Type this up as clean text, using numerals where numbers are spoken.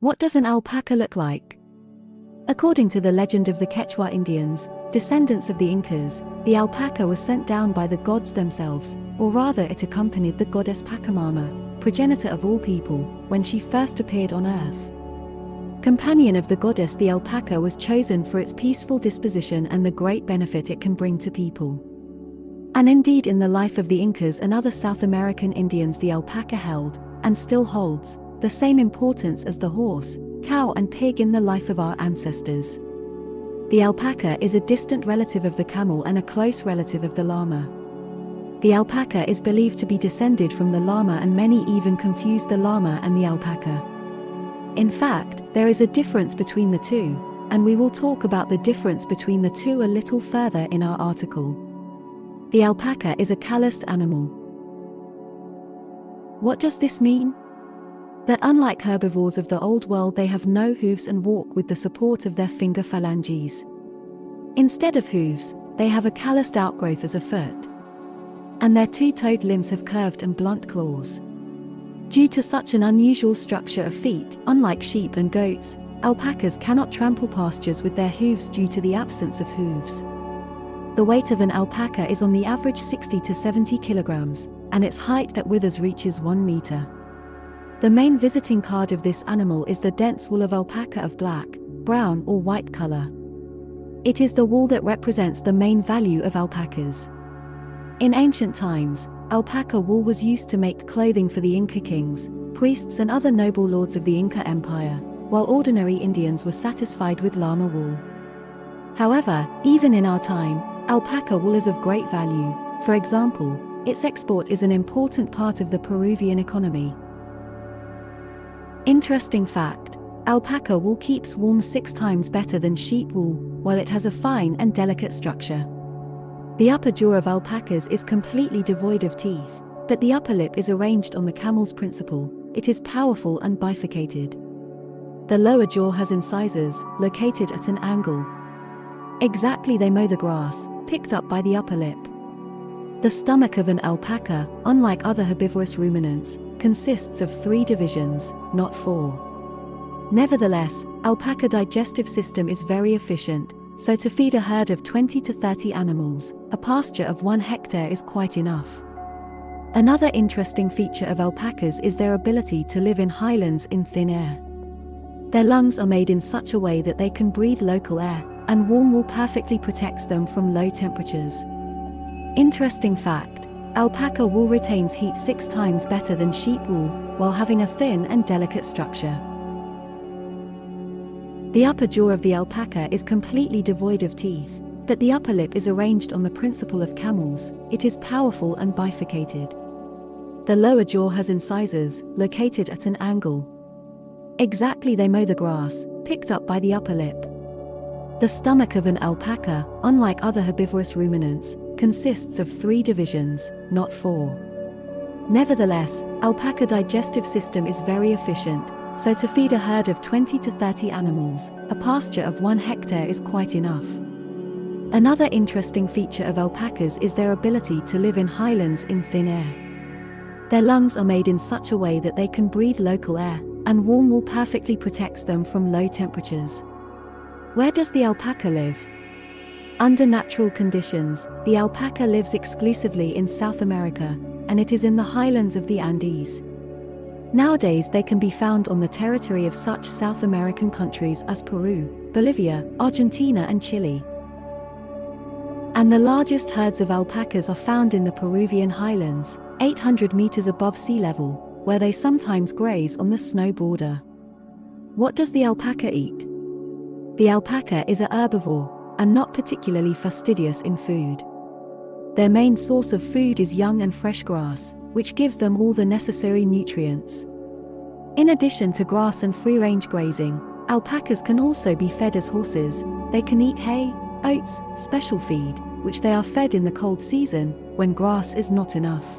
What does an alpaca look like? According to the legend of the Quechua Indians, descendants of the Incas, the alpaca was sent down by the gods themselves, or rather it accompanied the goddess Pachamama, progenitor of all people, when she first appeared on earth. Companion of the goddess, the alpaca was chosen for its peaceful disposition and the great benefit it can bring to people. And indeed, in the life of the Incas and other South American Indians, the alpaca held, and still holds, the same importance as the horse, cow and pig in the life of our ancestors. The alpaca is a distant relative of the camel and a close relative of the llama. The alpaca is believed to be descended from the llama, and many even confuse the llama and the alpaca. In fact, there is a difference between the two, and we will talk about the difference between the two a little further in our article. The alpaca is a calloused animal. What does this mean? That unlike herbivores of the old world, they have no hooves and walk with the support of their finger phalanges. Instead of hooves, they have a calloused outgrowth as a foot. And their two-toed limbs have curved and blunt claws. Due to such an unusual structure of feet, unlike sheep and goats, alpacas cannot trample pastures with their hooves due to the absence of hooves. The weight of an alpaca is on the average 60 to 70 kilograms, and its height at withers reaches 1 meter. The main visiting card of this animal is the dense wool of alpaca of black, brown or white color. It is the wool that represents the main value of alpacas. In ancient times, alpaca wool was used to make clothing for the Inca kings, priests and other noble lords of the Inca Empire, while ordinary Indians were satisfied with llama wool. However, even in our time, alpaca wool is of great value. For example, its export is an important part of the Peruvian economy. Interesting fact: alpaca wool keeps warm 6 times better than sheep wool, while it has a fine and delicate structure. The upper jaw of alpacas is completely devoid of teeth, but the upper lip is arranged on the camel's principle. It is powerful and bifurcated. The lower jaw has incisors, located at an angle. Exactly, they mow the grass, picked up by the upper lip. The stomach of an alpaca, unlike other herbivorous ruminants, consists of 3 divisions, not 4. Nevertheless, alpaca digestive system is very efficient, so to feed a herd of 20 to 30 animals, a pasture of 1 hectare is quite enough. Another interesting feature of alpacas is their ability to live in highlands in thin air. Their lungs are made in such a way that they can breathe local air, and warm wool perfectly protects them from low temperatures. Interesting fact: alpaca wool retains heat 6 times better than sheep wool, while having a thin and delicate structure. The upper jaw of the alpaca is completely devoid of teeth, but the upper lip is arranged on the principle of camels. It is powerful and bifurcated. The lower jaw has incisors, located at an angle. Exactly, they mow the grass, picked up by the upper lip. The stomach of an alpaca, unlike other herbivorous ruminants, consists of 3 divisions, not 4. Nevertheless, alpaca digestive system is very efficient, so to feed a herd of 20 to 30 animals, a pasture of 1 hectare is quite enough. Another interesting feature of alpacas is their ability to live in highlands in thin air. Their lungs are made in such a way that they can breathe local air, and warm wool perfectly protects them from low temperatures. Where does the alpaca live? Under natural conditions, the alpaca lives exclusively in South America, and it is in the highlands of the Andes. Nowadays they can be found on the territory of such South American countries as Peru, Bolivia, Argentina and Chile. And the largest herds of alpacas are found in the Peruvian highlands, 800 meters above sea level, where they sometimes graze on the snow border. What does the alpaca eat? The alpaca is a herbivore, and not particularly fastidious in food. Their main source of food is young and fresh grass, which gives them all the necessary nutrients. In addition to grass and free-range grazing, alpacas can also be fed as horses. They can eat hay, oats, special feed, which they are fed in the cold season, when grass is not enough.